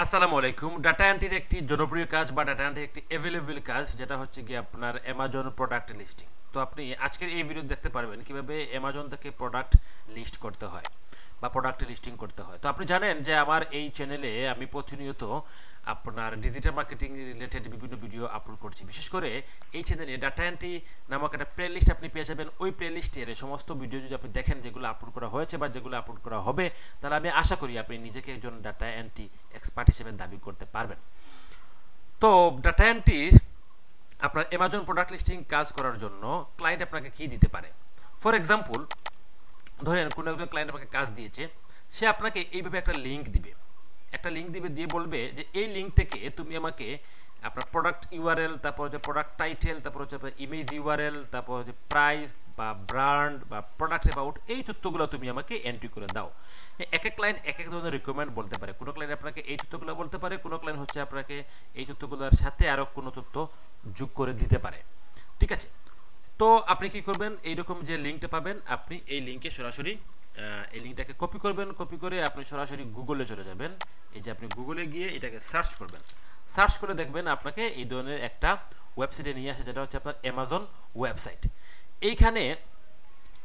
আসসালামু আলাইকুম। ডাটা এন্ট্রির একটি জনপ্রিয় কাজ বা ডাটা এন্ট্রির একটি অ্যাভেলেবল কাজ যেটা হচ্ছে গিয়ে আপনার অ্যামাজন প্রোডাক্ট লিস্টিং। তো আপনি আজকের এই ভিডিও দেখতে পারবেন কিভাবে অ্যামাজন থেকে প্রোডাক্ট লিস্ট করতে হয় বা প্রোডাক্ট লিস্টিং করতে হয়। তো আপনি জানেন যে আমার এই চ্যানেলে আমি প্রতিনিয়ত আপনার ডিজিটাল মার্কেটিং রিলেটেড বিভিন্ন ভিডিও আপলোড করছি। বিশেষ করে এই চ্যানেলে ডাটা এন্ট্রি নামক একটা প্লে লিস্ট আপনি পেয়ে যাবেন। ওই প্লে লিস্টের সমস্ত ভিডিও যদি আপনি দেখেন যেগুলো আপলোড করা হয়েছে বা যেগুলো আপলোড করা হবে, তাহলে আমি আশা করি আপনি নিজেকে একজন ডাটা এন্ট্রি এক্সপার্ট হিসেবে দাবি করতে পারবেন। তো ডাটা এন্ট্রি আপনার অ্যামাজন প্রোডাক্ট লিস্টিং কাজ করার জন্য ক্লায়েন্ট আপনাকে কি দিতে পারে। ফর এক্সাম্পল, ধরেন কোনো একজন ক্লায়েন্ট আপনাকে কাজ দিয়েছে, সে আপনাকে এইভাবে একটা লিঙ্ক দিবে, দিয়ে বলবে যে এই লিঙ্ক থেকে তুমি আমাকে আপনার প্রোডাক্ট ইউআরএল, তারপর হচ্ছে প্রোডাক্ট টাইটেল, তারপর হচ্ছে আপনার ইমেজ ইউআরএল, তারপর হচ্ছে প্রাইস বা ব্র্যান্ড বা প্রোডাক্ট অ্যাবাউট, এই তথ্যগুলো তুমি আমাকে এন্ট্রি করে দাও। এক এক ক্লায়েন্ট এক এক ধরনের রিকোয়ারমেন্ট বলতে পারে। কোনো ক্লায়েন্ট আপনাকে এই তথ্যগুলো বলতে পারে, কোনো ক্লায়েন্ট হচ্ছে আপনাকে এই তথ্যগুলোর সাথে আরও কোনো তথ্য যোগ করে দিতে পারে। ঠিক আছে, তো আপনি কি করবেন, এইরকম যে লিঙ্কটা পাবেন আপনি এই লিঙ্কে সরাসরি এই লিঙ্কটাকে কপি করবেন। কপি করে আপনি সরাসরি গুগলে চলে যাবেন। এই যে আপনি গুগলে গিয়ে এটাকে সার্চ করবেন। সার্চ করে দেখবেন আপনাকে এই ধরনের একটা ওয়েবসাইটে নিয়ে আসে, যেটা হচ্ছে আপনার অ্যামাজন ওয়েবসাইট। এইখানে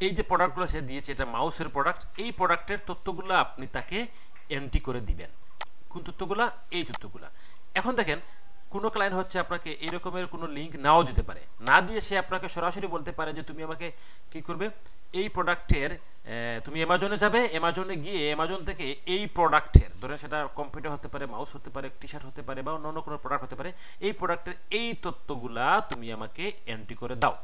এই যে প্রোডাক্টগুলো সে দিয়েছে, এটা মাউসের প্রোডাক্ট। এই প্রোডাক্টের তথ্যগুলো আপনি তাকে এন্ট্রি করে দিবেন। কোন তথ্যগুলা? এই তথ্যগুলা। এখন দেখেন, কোনো ক্লায়েন্ট হচ্ছে আপনাকে এই রকমের কোনো লিঙ্ক নাও দিতে পারে, না দিয়ে সে আপনাকে সরাসরি বলতে পারে যে তুমি আমাকে কি করবে, এই প্রোডাক্টের তুমি অ্যামাজনে যাবে, অ্যামাজনে গিয়ে অ্যামাজন থেকে এই প্রোডাক্টের, ধরেন সেটা কম্পিউটার হতে পারে, মাউস হতে পারে, টি শার্ট হতে পারে বা অন্য কোনো প্রোডাক্ট হতে পারে, এই প্রোডাক্টের এই তথ্যগুলা তুমি আমাকে এন্ট্রি করে দাও।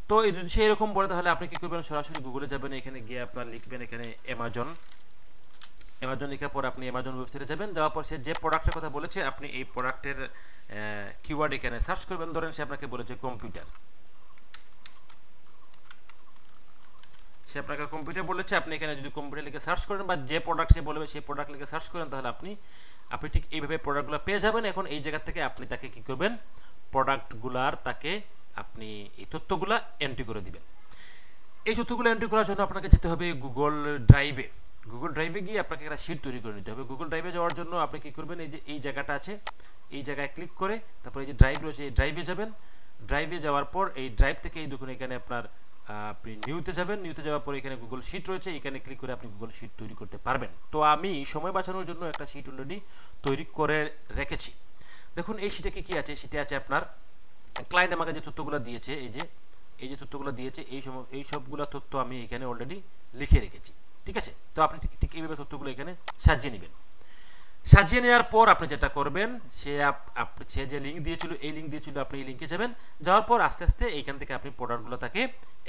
তো যদি সে এরকম বলে, তাহলে আপনি কি করবেন, সরাসরি গুগলে যাবেন, এখানে গিয়ে আপনার লিখবেন এখানে অ্যামাজন লেখার পর আপনি অ্যামাজন ওয়েবসাইটে যাবেন। যাওয়ার পর সে যে প্রোডাক্টের কথা বলেছে আপনি এই প্রোডাক্টের কিওয়ার্ড এখানে সার্চ করবেন। ধরেন সে আপনাকে বলেছে কম্পিউটার, সে আপনাকে কম্পিউটার বলেছে, আপনি এখানে যদি কম্পিউটার লিখে সার্চ করেন বা যে প্রোডাক্ট সে বলবে সেই প্রোডাক্ট লিখে সার্চ করেন, তাহলে আপনি ঠিক এইভাবে প্রোডাক্টগুলো পেয়ে যাবেন। এখন এই জায়গা থেকে আপনি তাকে কি করবেন, প্রোডাক্টগুলার তাকে আপনি এই তথ্যগুলা এন্ট্রি করে দিবেন। এই তথ্যগুলো এন্ট্রি করার জন্য আপনাকে যেতে হবে গুগল ড্রাইভে। গুগল ড্রাইভে গিয়ে আপনাকে একটা শিট তৈরি করে নিতে হবে। গুগল ড্রাইভে যাওয়ার জন্য আপনি কি করবেন, এই যে এই জায়গাটা আছে, এই জায়গায় ক্লিক করে তারপর এই যে ড্রাইভ রয়েছে, এই ড্রাইভে যাবেন। ড্রাইভে যাওয়ার পর এই ড্রাইভ থেকে এই দেখুন এখানে আপনার আপনি নিউতে যাবেন। নিউতে যাওয়ার পর এখানে গুগল শিট রয়েছে, এখানে ক্লিক করে আপনি গুগল শিট তৈরি করতে পারবেন। তো আমি সময় বাঁচানোর জন্য একটা শিট অলরেডি তৈরি করে রেখেছি। দেখুন এই শিটে কি আছে, শিটে আছে আপনার ক্লায়েন্ট আমাকে যে তথ্যগুলো দিয়েছে, এই যে তথ্যগুলো দিয়েছে, এই সবগুলো তথ্য আমি এখানে অলরেডি লিখে রেখেছি। ঠিক আছে, তো আপনি ঠিক এইভাবে তথ্যগুলো এখানে সাজিয়ে নেবেন। সাজিয়ে নেওয়ার পর আপনি যেটা করবেন, সে যে লিঙ্ক দিয়েছিল, এই লিঙ্ক দিয়েছিল, আপনি এই লিঙ্কে যাবেন। যাওয়ার পর আস্তে আস্তে এইখান থেকে আপনি প্রোডাক্টগুলো তাকে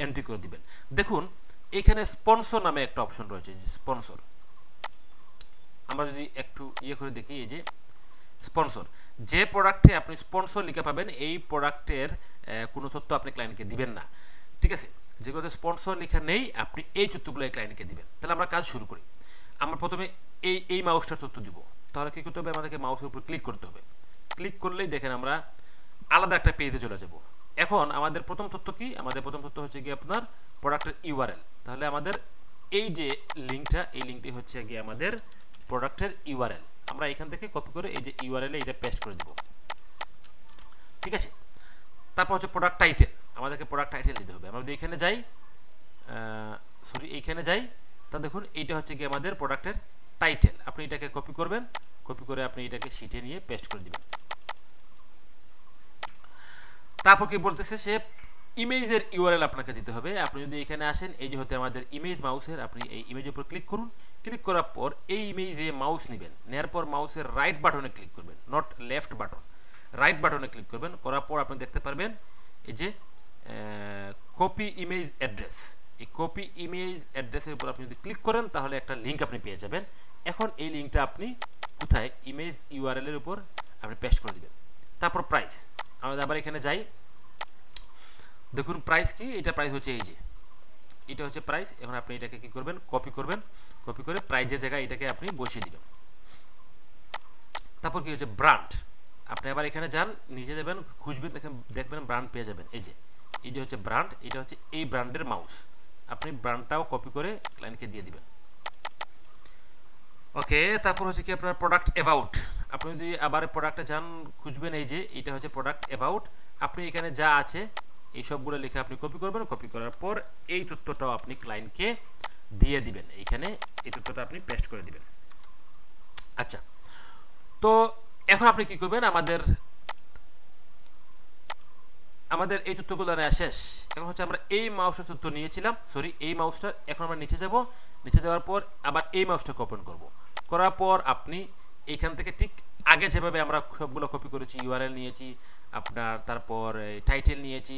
এন্ট্রি করে দিবেন। দেখুন এখানে স্পন্সর নামে একটা অপশন রয়েছে, স্পন্সর। আমরা যদি একটু করে দেখি, এই যে স্পন্সর, যে প্রোডাক্টে আপনি স্পন্সর লিখে পাবেন, এই প্রোডাক্টের কোনো তথ্য আপনি ক্লায়েন্টকে দিবেন না। ঠিক আছে, যেগুলোতে স্পন্সর লেখা নেই আপনি এই তথ্যগুলো ক্লায়েন্টকে দিবেন। তাহলে আমরা কাজ শুরু করি। আমরা প্রথমে এই মাউসটার তথ্য দিব। তাহলে কী করতে হবে, আমাদেরকে মাউসের উপর ক্লিক করতে হবে। ক্লিক করলেই দেখেন আমরা আলাদা একটা পেজে চলে যাব। এখন আমাদের প্রথম তথ্য কি, আমাদের প্রথম তথ্য হচ্ছে গিয়ে আপনার প্রোডাক্টের ইউআরএল। তাহলে আমাদের এই যে লিঙ্কটা, এই লিঙ্কটি হচ্ছে গিয়ে আমাদের প্রোডাক্টের ইউআরএল। আমরা এখান থেকে কপি করে এই যে ইউআরএল এটা পেস্ট করে দেব। ঠিক আছে, তারপর হচ্ছে প্রোডাক্ট টাইটেল, আমাদেরকে প্রোডাক্ট টাইটেল দিতে হবে। আমরা যদি এখানে যাই, এইখানে যাই, তা দেখুন এইটা হচ্ছে কি আমাদের প্রোডাক্টের টাইটেল। আপনি এটাকে কপি করবেন, কপি করে আপনি এটাকে শিটে নিয়ে পেস্ট করে দিবেন। তারপর কি বলতেছে, সে ইমেজের ইউআরএল আপনাকে দিতে হবে। আপনি যদি এখানে আসেন, এই যে হতে আমাদের ইমেজ মাউসের, আপনি এই ইমেজের উপর ক্লিক করুন। ক্লিক করার পর এই ইমেজে মাউস নেবেন, নেওয়ার পর মাউসের রাইট বাটনে ক্লিক করবেন, নট লেফট বাটন, রাইট বাটনে ক্লিক করবেন। করার পর আপনি দেখতে পারবেন এই যে কপি ইমেজ অ্যাড্রেস। এই কপি ইমেজ অ্যাড্রেসের উপর আপনি যদি ক্লিক করেন, তাহলে একটা লিঙ্ক আপনি পেয়ে যাবেন। এখন এই লিঙ্কটা আপনি কোথায়, ইমেজ ইউআরএল এর উপর আপনি পেস্ট করে দিবেন। তারপর প্রাইস, আমরা আবার এখানে যাই। দেখুন প্রাইস কি, এটা প্রাইস হচ্ছে এই যে, এটা হচ্ছে প্রাইস। এখন আপনি এটাকে কি করবেন, কপি করবেন, কপি করে প্রাইজের জায়গায় এটাকে আপনি বসিয়ে দিবেন। তারপর কি হচ্ছে ব্র্যান্ড, আপনি আবার এখানে যান, নিচে যাবেন, খুঁজবেন, দেখবেন ব্র্যান্ড পেয়ে যাবেন। এই যে হচ্ছে ব্র্যান্ড, এটা হচ্ছে এই ব্র্যান্ডের মাউস। আপনি ব্র্যান্ডটাও কপি করে ক্লায়েন্টকে দিয়ে দিবেন। ওকে, তারপর হচ্ছে কি আপনার প্রোডাক্ট অ্যাবাউট, আপনি যদি আবার প্রোডাক্টে যান, খুঁজবেন এই যে এটা হচ্ছে প্রোডাক্ট অ্যাবাউট, আপনি এখানে যা আছে এই সবগুলো লিখে আপনি কপি করবেন। কপি করার পর এই তথ্যটাও আপনি ক্লায়েন্টকে দিয়ে দিবেন, এইখানে এই তথ্যটা আপনি পেস্ট করে দিবেন। আচ্ছা, তো এখন আপনি কি করবেন, আমাদের এই তথ্যগুলো নেওয়া শেষ। এখন হচ্ছে আমরা এই মাউসটার তথ্য নিয়েছিলাম, সরি এই মাউসটার, এখন আমরা নিচে যাব। নিচে যাওয়ার পর আবার এই মাউসটাকে ওপেন করব। করার পর আপনি এইখান থেকে ঠিক আগে যেভাবে আমরা সবগুলো কপি করেছি, ইউআরএল নিয়েছি আপনার, তারপর টাইটেল নিয়েছি,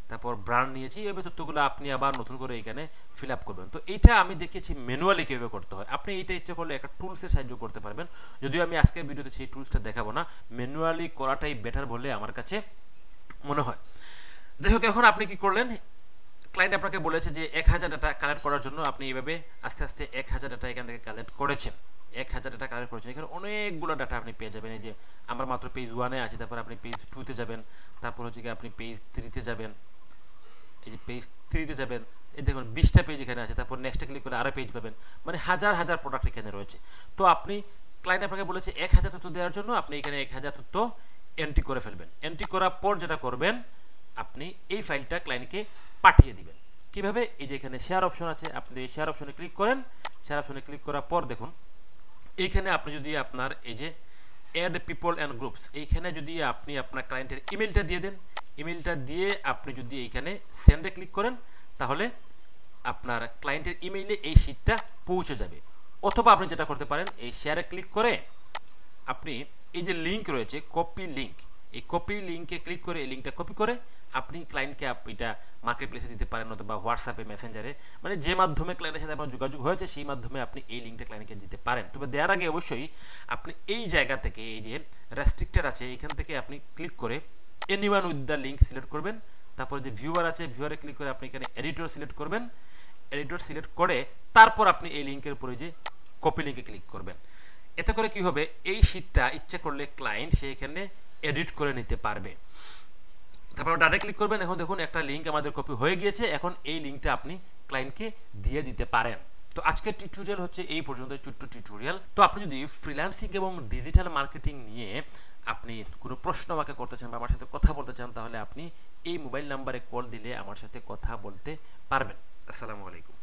তারপর ব্র্যান্ড নিয়েছি, এইভাবে তথ্যগুলো আপনি আবার নতুন করে এখানে ফিল আপ করবেন। তো এইটা আমি দেখিয়েছি ম্যানুয়ালি কীভাবে করতে হয়। আপনি এইটা ইচ্ছে করলে একটা টুলসের সাহায্য করতে পারবেন, যদিও আমি আজকের ভিডিওতে সেই টুলসটা দেখাবো না। ম্যানুয়ালি করাটাই বেটার বলে আমার কাছে মনে হয়। যাই হোক, এখন আপনি কি করলেন, ক্লায়েন্ট আপনাকে বলেছে যে 1000 ডাটা কালেক্ট করার জন্য আপনি এইভাবে আস্তে আস্তে 1000 ডাটা এখান থেকে কালেক্ট করেছেন। 1000 ডাটা কালেক্ট করেছেন, এখানে অনেকগুলো ডাটা আপনি পেয়ে যাবেন। এই যে আমরা মাত্র পেজ 1-এ আছি, তারপর আপনি পেজ 2-তে যাবেন, তারপর হচ্ছে কি আপনি পেজ 3-তে যাবেন, এই যে পেজ 3-তে যাবেন, এই দেখুন 20টা পেজ এখানে আছে, তারপর নেক্সটে ক্লিক করলে আরও পেজ পাবেন, মানে হাজার হাজার প্রোডাক্ট এখানে রয়েছে। তো আপনি ক্লায়েন্ট আপনাকে বলেছে 1000 তথ্য দেওয়ার জন্য, আপনি এখানে 1000 তথ্য এন্ট্রি করে ফেলবেন। এন্ট্রি করার পর যেটা করবেন, আপনি এই ফাইলটা ক্লায়েন্টকে পাঠিয়ে দিবেন। কিভাবে, এই যে এখানে শেয়ার অপশন আছে, আপনি শেয়ার অপশনে ক্লিক করেন। শেয়ার অপশনে ক্লিক করার পর দেখুন এইখানে আপনি যদি আপনার এই যে অ্যাড পিপল অ্যান্ড গ্রুপস, এইখানে যদি আপনি আপনার ক্লায়েন্টের ইমেলটা দিয়ে দেন, ইমেলটা দিয়ে আপনি যদি এইখানে সেন্ডে ক্লিক করেন, তাহলে আপনার ক্লায়েন্টের ইমেইলে এই শীটটা পৌঁছে যাবে। অথবা আপনি যেটা করতে পারেন, এই শেয়ারে ক্লিক করে আপনি এই যে লিঙ্ক রয়েছে কপি লিঙ্ক, এই কপি লিঙ্কে ক্লিক করে এই লিঙ্কটা কপি করে আপনি ক্লায়েন্টকে এটা মার্কেট প্লেসে দিতে পারেন, অথবা হোয়াটসঅ্যাপে, মেসেঞ্জারে, মানে যে মাধ্যমে ক্লায়েন্টের সাথে আপনার যোগাযোগ হয়েছে সেই মাধ্যমে আপনি এই লিঙ্কটা ক্লায়েন্টকে দিতে পারেন। তবে দেওয়ার আগে অবশ্যই আপনি এই জায়গা থেকে, এই যে রেস্ট্রিক্টেড আছে এইখান থেকে আপনি ক্লিক করে anyone with the link select করবেন। তারপর যে ভিউয়ার আছে, ভিউয়ারে ক্লিক করে আপনি এখানে এডিটর সিলেক্ট করবেন। এডিটর সিলেক্ট করে তারপর আপনি এই লিঙ্কের উপরে যে কপি লিঙ্কে ক্লিক করবেন। এতে করে কি হবে, এই শীটটা ইচ্ছে করলে ক্লায়েন্ট সে এখানে এডিট করে নিতে পারবে। তারপর ডাইরেক্ট ক্লিক করবেন। এখন দেখুন একটা লিঙ্ক আমাদের কপি হয়ে গিয়েছে, এখন এই লিঙ্কটা আপনি ক্লায়েন্টকে দিয়ে দিতে পারেন। তো আজকের টিউটোরিয়াল হচ্ছে এই পর্যন্ত, ছোট্ট টিউটোরিয়াল। তো আপনি যদি ফ্রিল্যান্সিং এবং ডিজিটাল মার্কেটিং নিয়ে আপনি কোনো প্রশ্ন আমাকে করতে চান বা আমার সাথে কথা বলতে চান, তাহলে আপনি এই মোবাইল নাম্বারে কল দিলে আমার সাথে কথা বলতে পারবেন। আসসালামু আলাইকুম।